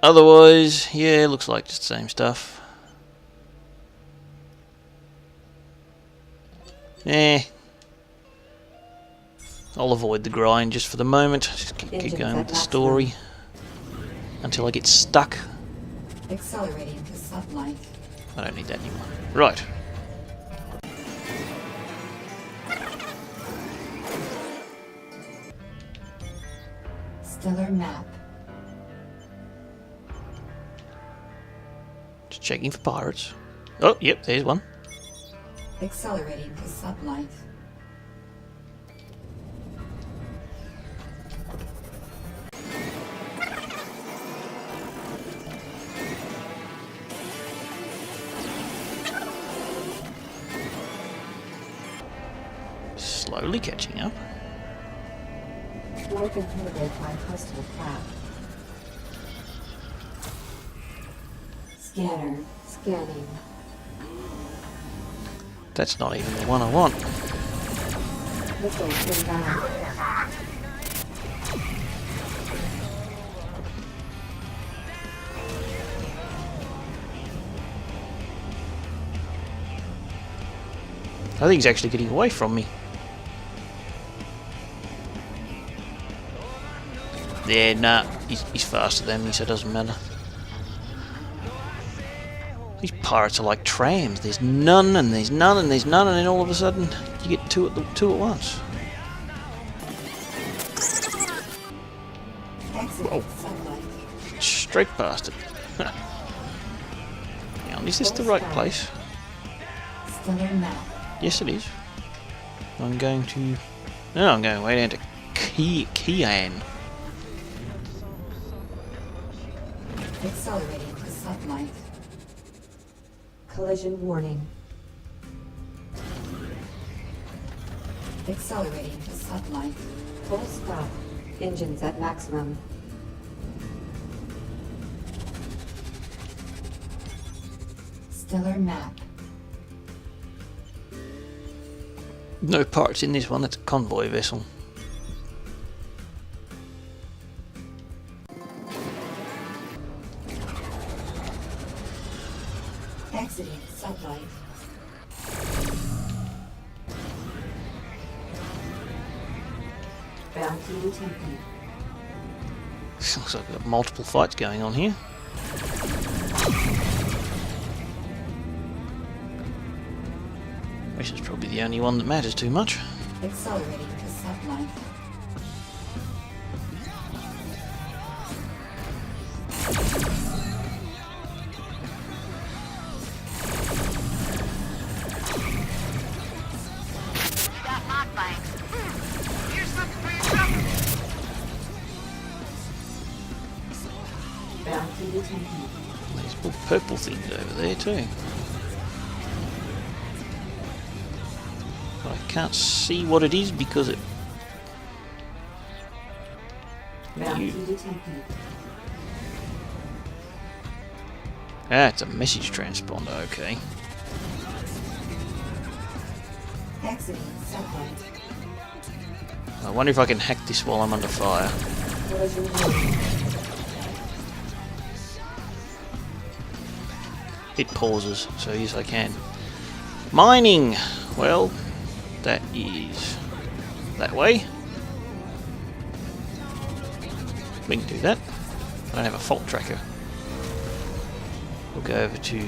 Otherwise, yeah, looks like just the same stuff. I'll avoid the grind just for the moment. Just keep going with the story until I get stuck. Accelerating to sublight. I don't need that anymore. Right. Stellar map. Just checking for pirates. Oh, yep, there's one. Accelerating to sublight. Slowly catching up. Warp inhibited by hostile craft. Scanner. Scanning. That's not even the one I want. Missiles inbound. I think he's actually getting away from me. Yeah, nah, he's faster than me, so it doesn't matter. These pirates are like trams. There's none, and there's none, and there's none, and then all of a sudden you get two at once. Whoa. Straight past it. Hang on, is this the right place? Yes, it is. I'm going to... No, I'm going way down to Kian. Accelerating to sublight. Collision warning. Accelerating to sublight. Full stop. Engines at maximum. Stellar map. No parts in this one, that's a convoy vessel. Exiting sublight. Bounty UTP. Looks like I've got multiple fights going on here. This is probably the only one that matters too much. Accelerating to sublight. There's little purple things over there too. But I can't see what it is because it... Ah, it's a message transponder, okay. I wonder if I can hack this while I'm under fire. It pauses, so yes I can. Mining! Well, that is that way. We can do that. I don't have a fault tracker. We'll go over to...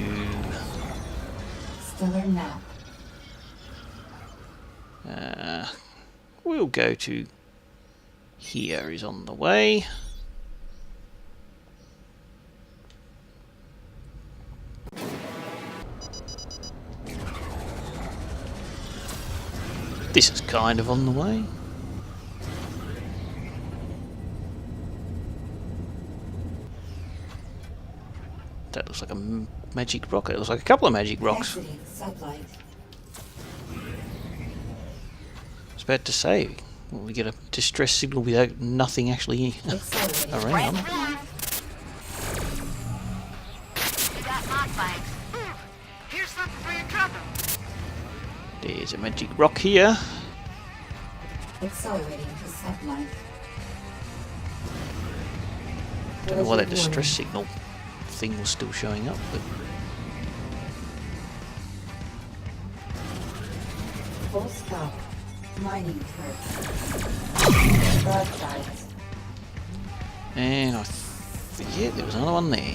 Stellar map. We'll go to... Here is on the way. This is kind of on the way. That looks like a magic rock. It looks like a couple of magic rocks. I was about to say, will we get a distress signal without nothing actually around? There's a magic rock here. Accelerating to sublight. Don't know why that distress signal thing was still showing up, but Full stop. Mining turret. Broadsides. and I forget there was another one there.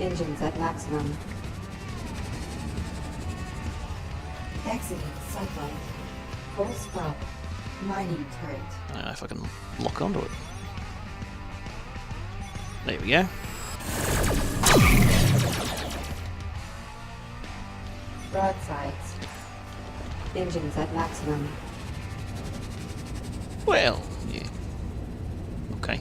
Engines at maximum. Exiting sunlight. Full stop. Mining turret. I don't know if I can lock onto it. There we go. Broadsides. Engines at maximum. Well, yeah. Okay.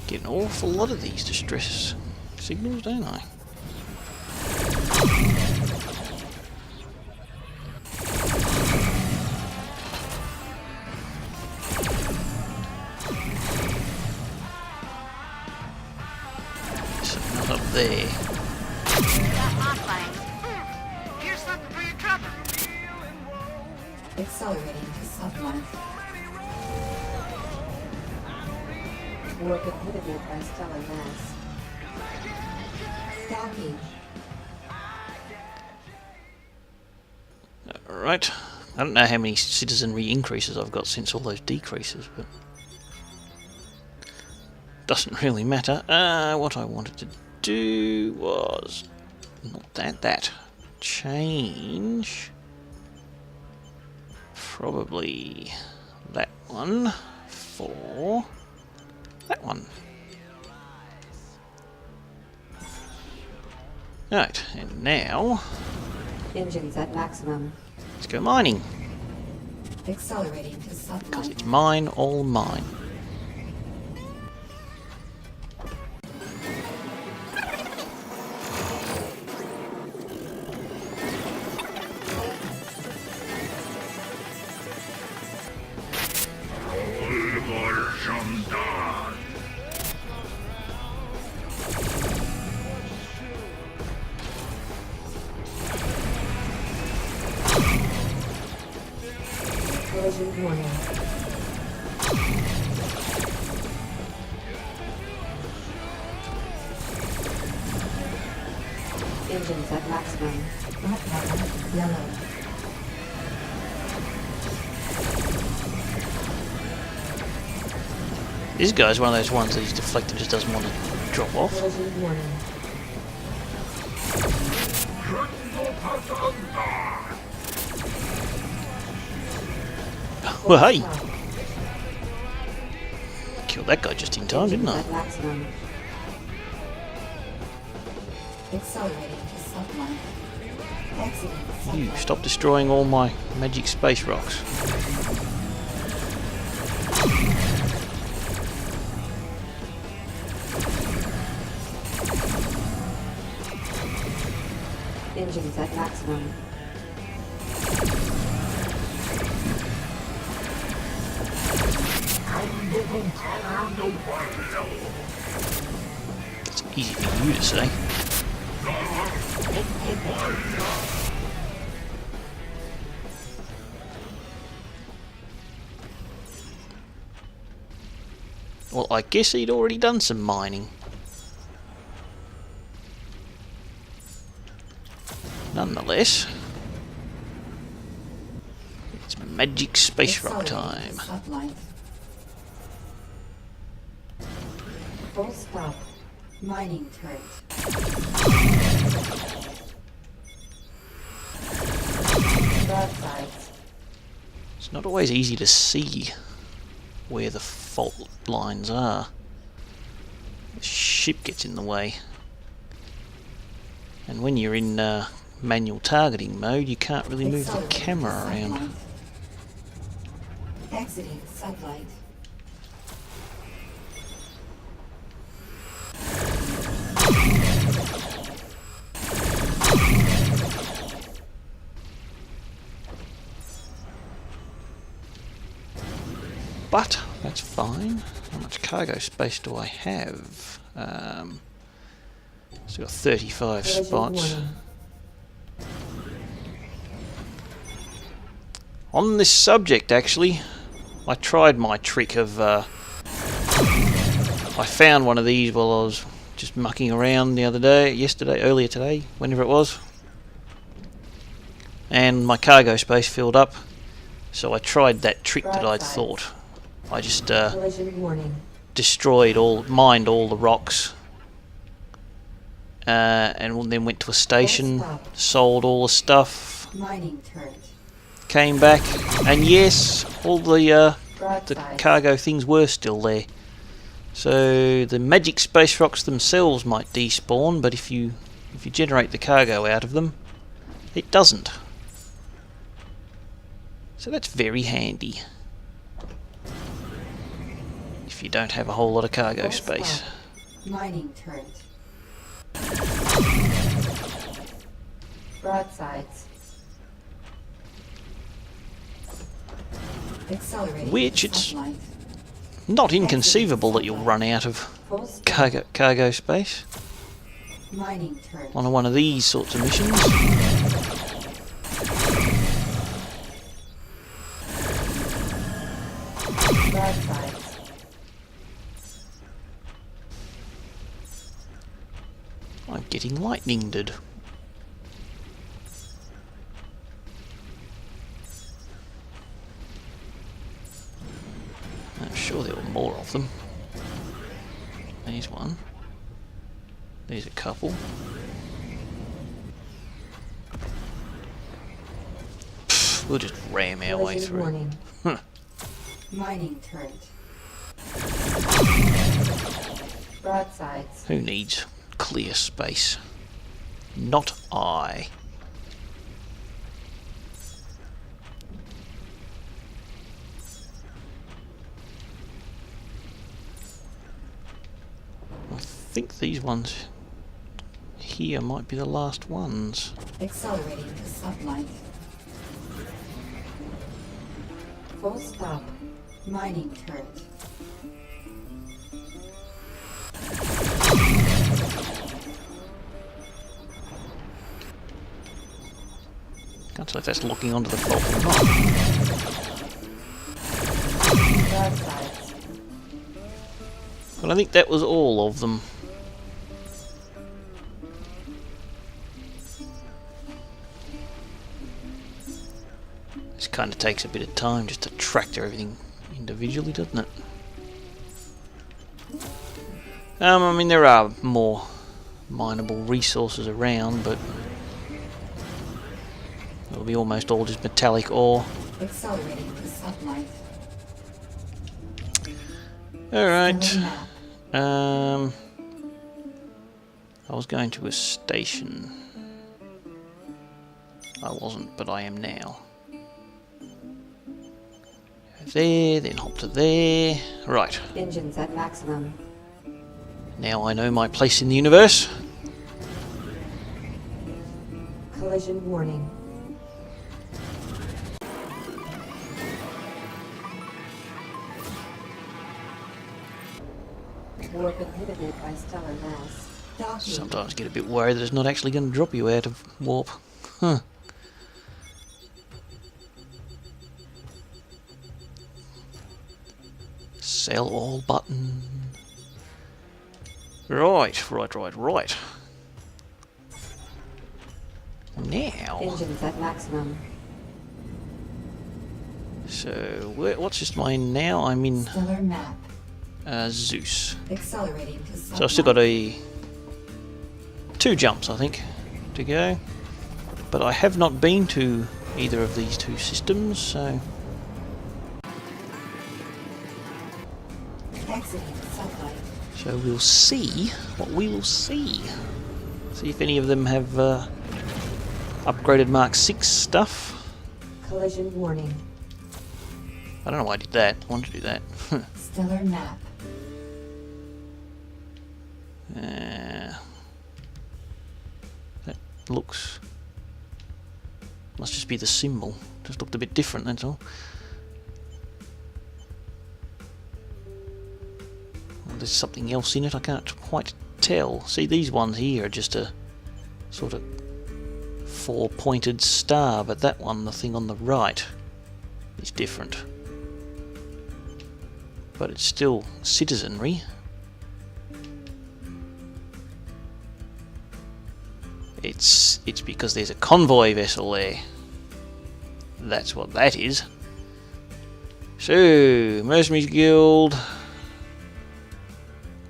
Get an awful lot of these distress signals, don't I? So not up there. Here's something for your trouble. Accelerating to sublight. Warp inhibited by stellar mass. Docking. Right. I don't know how many citizenry increases I've got since all those decreases, but doesn't really matter. What I wanted to do was not that. Change probably that one for that one. Right, and now Engines at maximum. let's go mining, Accelerating to because sublight. it's mine, all mine. Collision warning. Engines at maximum. Not level. Yellow. This guy's one of those ones that his deflector just doesn't want to drop off. Collision warning. Well, hey, Stop. killed that guy just in time, didn't I? At maximum. Accelerating to sublight. Exiting You sublight. stop destroying all my magic space rocks. Engines at maximum. It's easy for you to say. Well, I guess he'd already done some mining. Nonetheless, it's magic space rock Accelerating time. to sublight. Full stop. Mining turret. Broadsides. It's not always easy to see where the fault lines are. The ship gets in the way. And when you're in manual targeting mode, you can't really move the Accelerating to camera around. sublight. Exiting sublight. But that's fine. How much cargo space do I have? Still got 35 Collision spots. warning. On this subject, actually, I tried my trick of... I found one of these while I was just mucking around the other day, earlier today, whenever it was. And my cargo space filled up. So I tried that trick that I'd thought. I just Collision warning. mined all the rocks. And then went to a station, sold all the stuff, Mining turret. came back, and yes, all the cargo things were still there. So the magic space rocks themselves might despawn, but if you generate the cargo out of them, it doesn't. So that's very handy if you don't have a whole lot of cargo space. Mining turret. Broadsides. Accelerating. Which it's sunlight. not inconceivable that you'll run out of Full stop. cargo space Mining turret. on one of these sorts of missions. Broadsides. I'm getting lightninged. I'm sure there were more of them. There's one. There's a couple. Pfft, we'll just ram our way Collision through. warning. Huh. Mining turret. Broadsides. Who needs clear space? Not I. I think these ones here might be the last ones. Accelerating to sublight. Full stop. Mining turret. Can't tell if that's locking onto the fault or not. Broadsides. But I think that was all of them. This kind of takes a bit of time just to tractor everything individually, doesn't it? I mean, there are more mineable resources around, but it'll be almost all just metallic ore. Accelerating to sublight. Alright. Stellar map. I was going to a station. I wasn't, but I am now. There, then hop to there. Right. Engines at maximum. Now I know my place in the universe. Collision warning. Warp inhibited by stellar mass. Docking. Sometimes get a bit worried that it's not actually going to drop you out of warp. Huh. Sell all button. Right. Now, Engines at maximum. so what's just mine now? I'm in Stellar map. Zeus. Accelerating to sublight. So I've still got 2 jumps, I think, to go. But I have not been to either of these 2 systems, so Exiting sublight. so we'll see what we will see. See if any of them have upgraded Mark 6 stuff. Collision warning. I don't know why I did that. I wanted to do that. Stellar map. That looks... must just be the symbol. Just looked a bit different, that's all. Well, there's something else in it. I can't quite tell. See, these ones here are just a sort of four-pointed star, but that one, the thing on the right, is different. But it's still citizenry. It's because there's a convoy vessel there. That's what that is. So, Mercenaries Guild,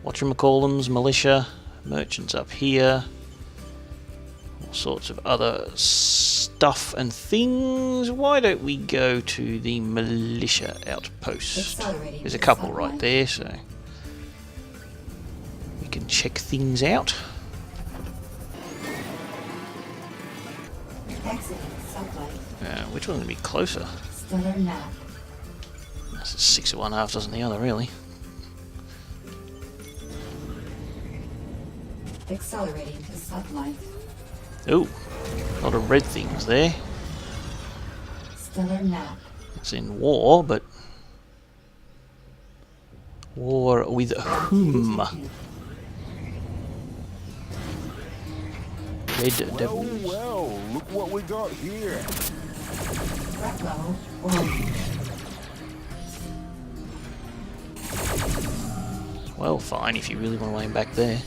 whatchamacallums, militia, merchants up here, all sorts of other stuff and things. Why don't we go to the militia outpost? There's a couple right there, so we can check things out. Which one's going to be closer? That's 6 of one, half dozen the other, really. Accelerating to sunlight. Ooh, a lot of red things there. Stellar nap. It's in war, but war with whom? Red Devils. Well, look what we got here. Threat level orange. Well, fine, if you really want to aim back there.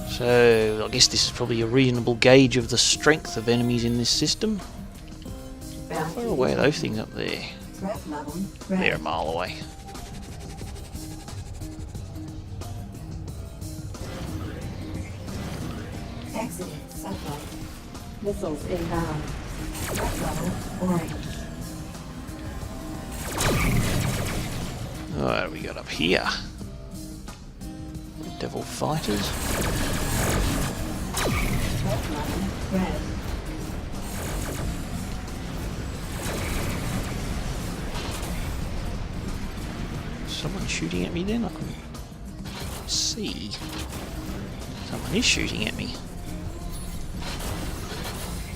So, I guess this is probably a reasonable gauge of the strength of enemies in this system. How far away are those things up there? Threat level red. They're a mile away. Exiting sunlight. Missiles inbound. Threat level orange. What do we got up here? Devil fighters. Threat level red. Someone shooting at me then? I can see. Someone is shooting at me.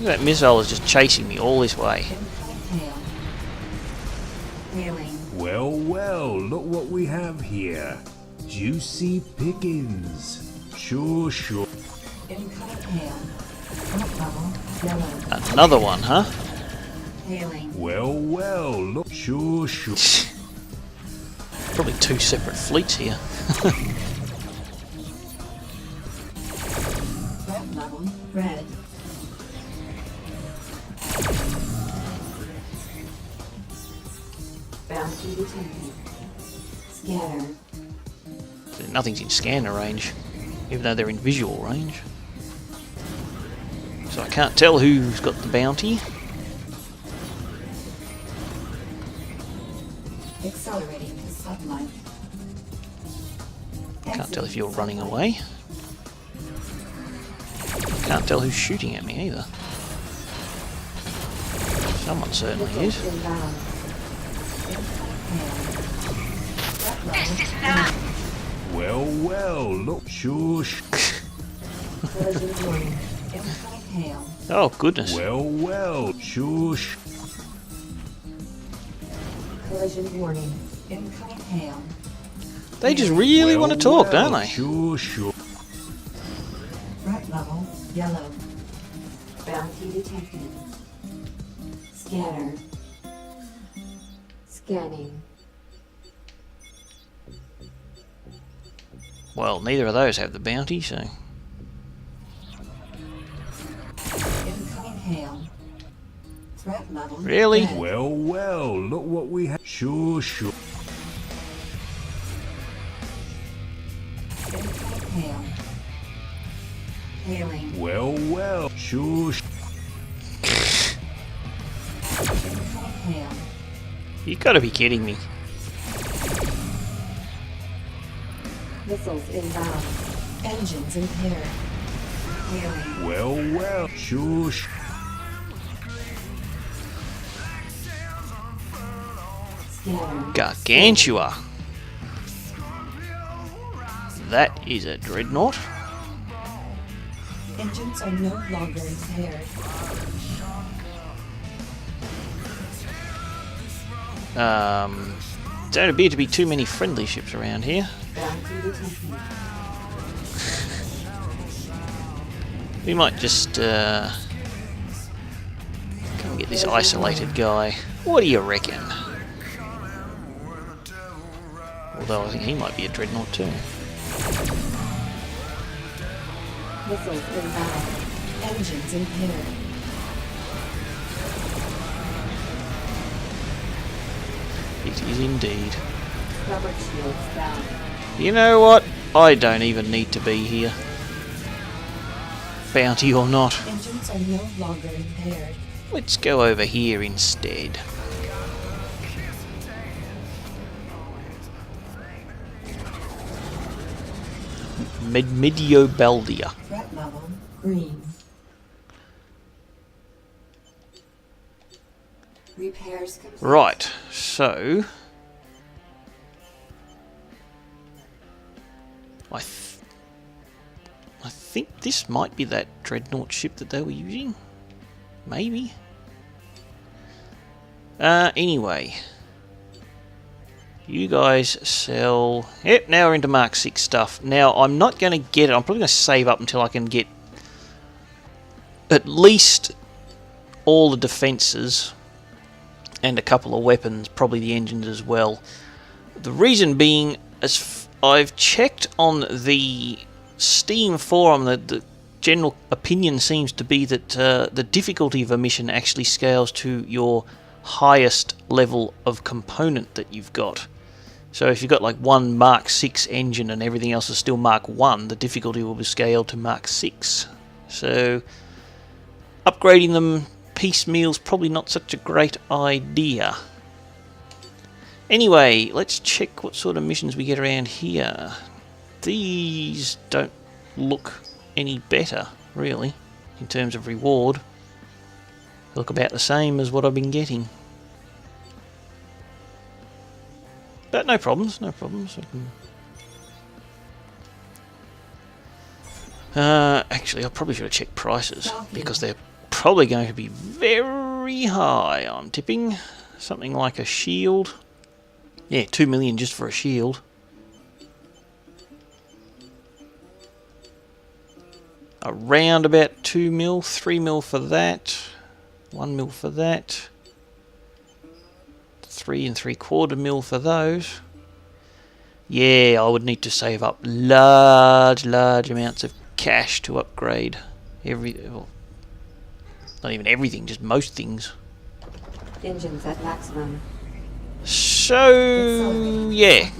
Look at that missile is just chasing me all this way. Hail. Hailing. Well, well, look what we have here. Juicy pickings. Sure, sure. Incoming hail. Threat level yellow. Another one, huh? Hailing. Well, well, look. Sure, sure. Probably two separate fleets here. Threat level red. Bounty detected. Scatter. So nothing's in scanner range, even though they're in visual range. So I can't tell who's got the bounty. Accelerating to sunlight. Can't tell if you're running away. Can't tell who's shooting at me either. Someone certainly is. Inbound. This is not. Well, well, look. Sure, Collision warning. Incoming hail. Oh goodness. well, well, sure. Collision warning. Incoming hail. They just really want to talk, don't they? Sure, sure. Threat level yellow. Bounty detected. Scanner. Scanning. Well, neither of those have the bounty, so... Incoming hail. Threat level Really? red. Well, well, look what we have. Sure, sure. Incoming hail. Hailing. Well, well, sure. Incoming hail. You gotta be kidding me. Missiles inbound. Engines impaired. Hailing. Well, well, sure. Scanner. Gargantua. That is a dreadnought. Engines are no longer impaired. Don't appear to be too many friendly ships around here. Bounty detected. We might just come and get this isolated guy. What do you reckon? Although I think he might be a dreadnought too. Missiles inbound. Engines impaired. It is indeed. Rubber shields down. You know what? I don't even need to be here. Bounty or not. Engines are no longer impaired. Let's go over here instead. Mediobaldia. Threat level green. Repairs complete. Right, so I think this might be that dreadnought ship that they were using. Maybe. Anyway. You guys sell... Yep, now we're into Mark 6 stuff. Now, I'm not going to get it. I'm probably going to save up until I can get at least all the defences and a couple of weapons, probably the engines as well. The reason being, as I've checked on the Steam forum, the general opinion seems to be that the difficulty of a mission actually scales to your highest level of component that you've got. So if you've got like one Mark 6 engine and everything else is still Mark 1, the difficulty will be scaled to Mark 6. So upgrading them piecemeal is probably not such a great idea. Anyway, let's check what sort of missions we get around here. These don't look any better, really, in terms of reward. They look about the same as what I've been getting. But no problems, no problems. Actually, I probably should have checked prices, because they're probably going to be very high, I'm tipping. Something like a shield. Yeah, 2 million just for a shield. Around about 2 mil, 3 mil for that. 1 mil for that. 3 3/4 mil for those. Yeah, I would need to save up large amounts of cash to upgrade well, not even everything, just most things. Engines at maximum. So, yeah.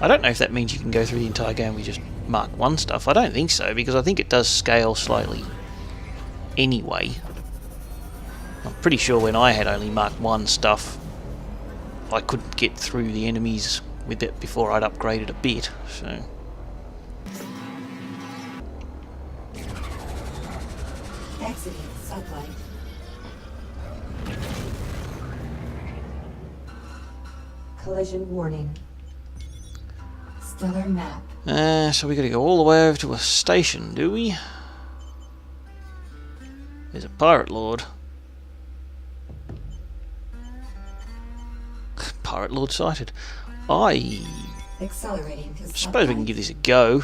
I don't know if that means you can go through the entire game with just Mark 1 stuff. I don't think so, because I think it does scale slightly anyway. I'm pretty sure when I had only Mark 1 stuff, I couldn't get through the enemies with it before I'd upgraded a bit, so... Exiting sunlight. Collision warning. Stellar map. So we gotta go all the way over to a station, do we? There's a pirate lord. Pirate lord sighted. Accelerating to suppose we can give this a go.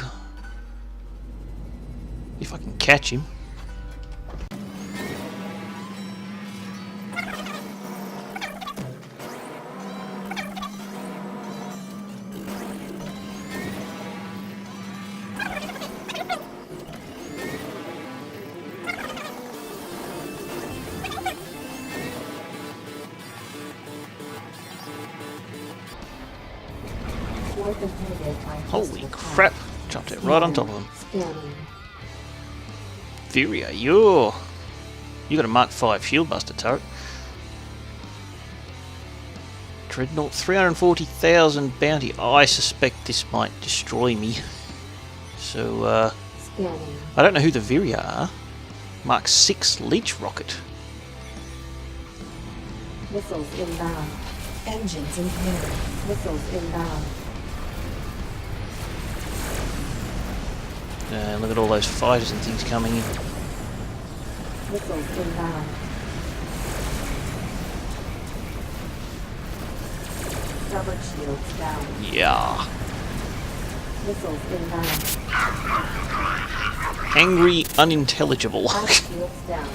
If I can catch him. Holy crap! Jumped it right on top of him. Scanning. Furia, you got a Mark 5 shield buster turret. Dreadnought, 340,000 bounty. I suspect this might destroy me. So, Scanning. I don't know who the Viria are. Mark 6 leech rocket. Missiles inbound. Engines impaired. Missiles inbound. Look at all those fighters and things coming in. Missiles inbound. Starboard shields down. Yeah. Missiles inbound. Angry, unintelligible. Aft shields down.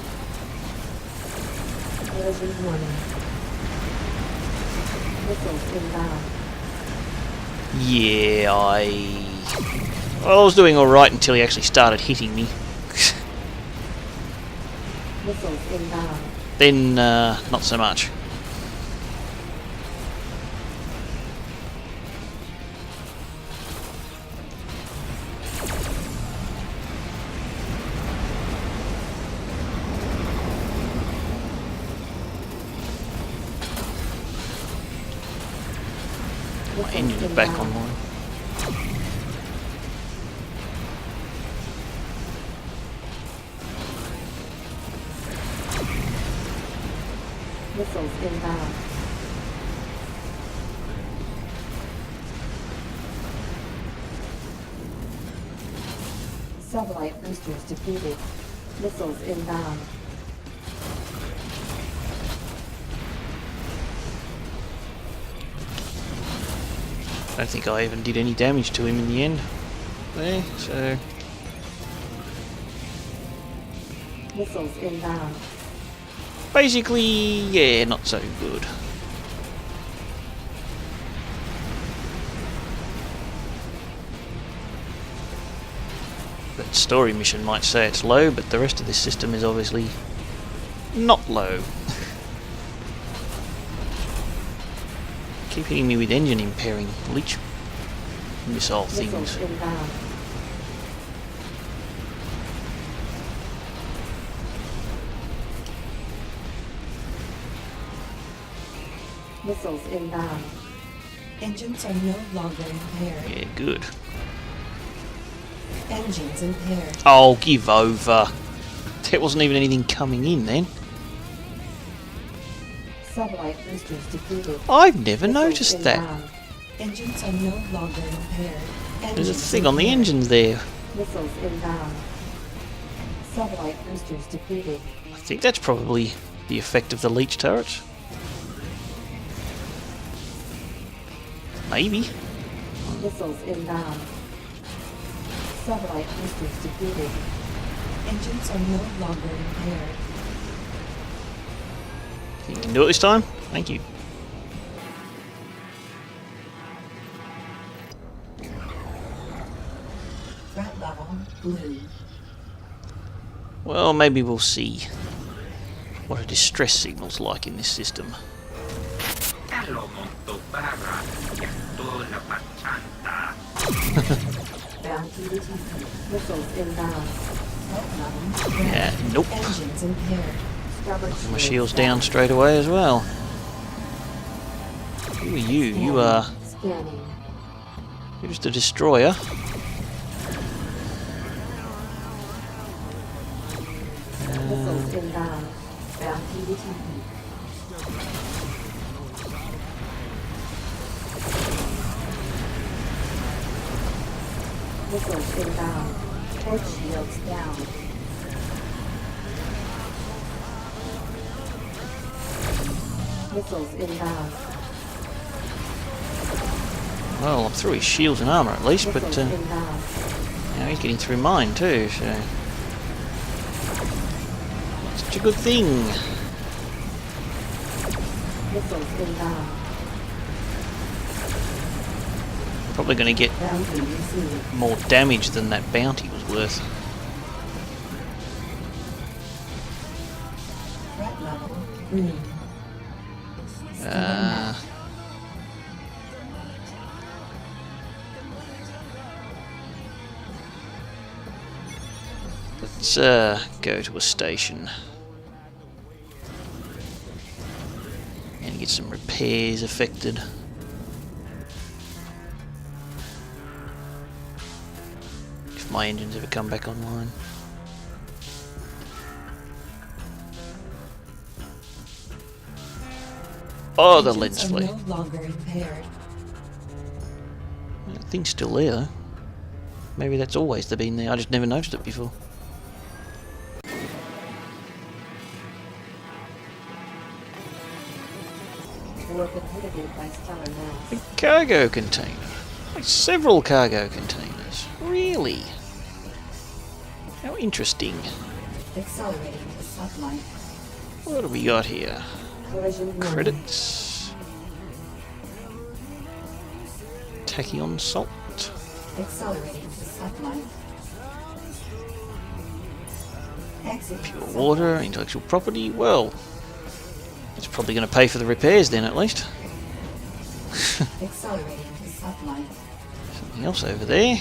Collision warning. Missiles inbound. Yeah, Well, I was doing alright until he actually started hitting me. Missiles inbound. Then, not so much. My engine is back online. Missiles inbound. Satellite boosters defeated. Missiles inbound. I don't think I even did any damage to him in the end. There, so... Missiles inbound. Basically, yeah, not so good. That story mission might say it's low, but the rest of this system is obviously not low. Keep hitting me with engine impairing leech missile Missiles things. inbound. Missiles inbound. Engines are no longer impaired. Yeah, good. Engines impaired. Oh, give over. There wasn't even anything coming in then. Satellite boosters defeated. I've never Missiles noticed that. inbound. Engines are no longer impaired. There's a Engines thing on the impaired. engines there. Missiles inbound. Satellite boosters defeated. I think that's probably the effect of the leech turrets. Maybe. Missiles inbound. Satellite boosters defeated. Engines are no longer impaired. You can do it this time? Thank you. Threat level blue. Well, maybe we'll see what a distress signal's like in this system. Bounty detected. Missiles inbound. Threat level red. Yeah, nope. Engines impaired. Starboard My shields shield's down straight away as well. Who are you? You are... Scanning. You're just a destroyer. Missiles inbound. Bounty detected. Missiles inbound. Port shields down. Missiles inbound. Well, I'm through his shields and armour at least, but Missiles inbound. now he's getting through mine too, so... Such a good thing. Missiles inbound. Probably going to get Bounty received. more damage than that bounty was worth. Threat level green. Let's go to a station and get some repairs effected. If my engines ever come back online. Oh, the lens Engines are flare. no longer impaired. That thing's still there though. Maybe that's always been there. I just never noticed it before. or prohibited by stellar mass. A cargo container. Like several cargo containers. Really? How interesting. Accelerating to sublight. What do we got here? Collision warning. Credits. Tachyon salt. Accelerating to sublight. Exit. Pure water, intellectual property. Well, it's probably going to pay for the repairs then, at least. Accelerating to sublight. Something else over there.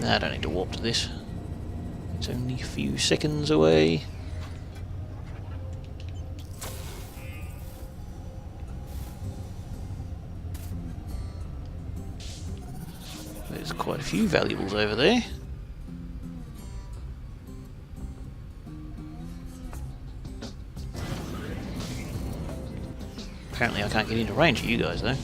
Nah, I don't need to warp to this. It's only a few seconds away. There's quite a few valuables over there. Apparently I can't get into range of you guys though.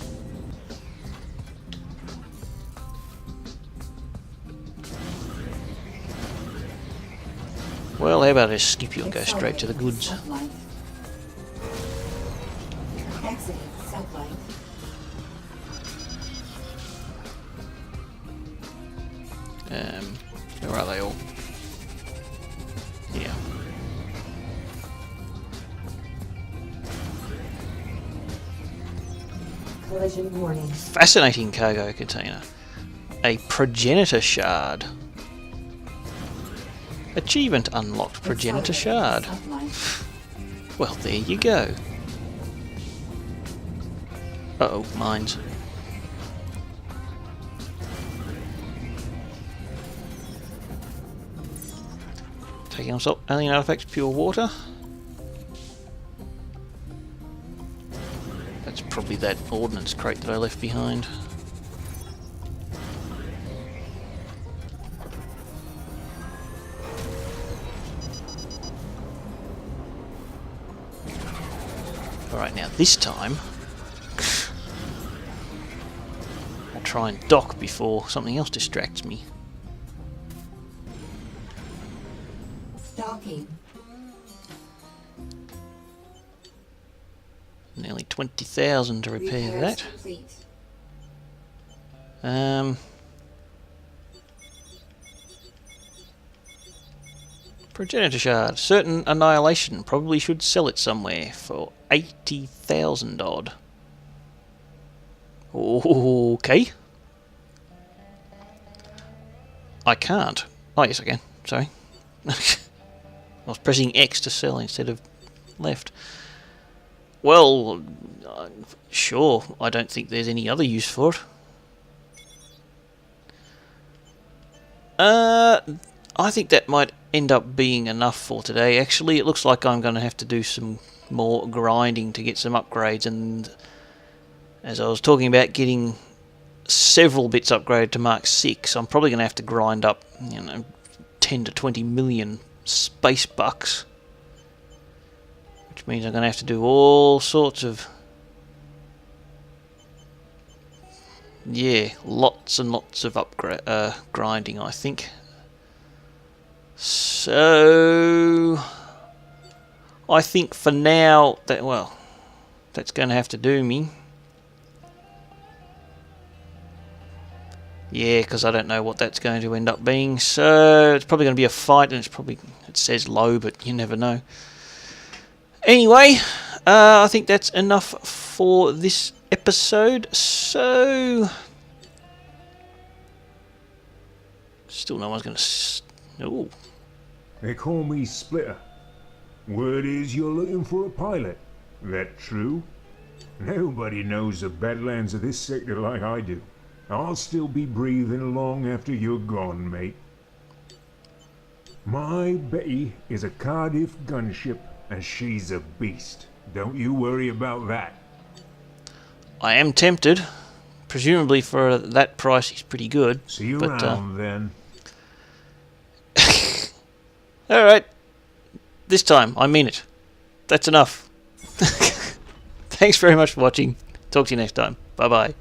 Well, how about I just skip you and go straight to the goods? Sublight. Exiting sublight. Where are they all? Yeah. Collision warning. Fascinating cargo container. A progenitor shard. Achievement unlocked. Progenitor shard. Well, there you go. Uh-oh, mines. Taking on salt, alien artifacts, pure water. That's probably that ordnance crate that I left behind. Alright, now this time I'll try and dock before something else distracts me. Docking. Nearly 20,000 to repair Repairs that. complete. Progenitor shard. Certain annihilation. Probably should sell it somewhere for 80,000 odd. Okay. I can't. Oh yes I can. Sorry. I was pressing X to sell instead of left. Well, sure. I don't think there's any other use for it. I think that might end up being enough for today. Actually, it looks like I'm going to have to do some more grinding to get some upgrades, and as I was talking about getting several bits upgraded to Mark 6, I'm probably going to have to grind up, 10 to 20 million space bucks, which means I'm going to have to do all sorts of, lots and lots of grinding, I think. So I think for now that, well, that's going to have to do me. Yeah, because I don't know what that's going to end up being. So it's probably going to be a fight, and it says low, but you never know. Anyway, I think that's enough for this episode. So still no one's going to... Ooh. They call me Splitter. Word is you're looking for a pilot. That true? Nobody knows the badlands of this sector like I do. I'll still be breathing long after you're gone, mate. My Betty is a Cardiff gunship, and she's a beast. Don't you worry about that. I am tempted. Presumably for that price he's pretty good. See you but, around then. Alright. This time, I mean it. That's enough. Thanks very much for watching. Talk to you next time. Bye bye.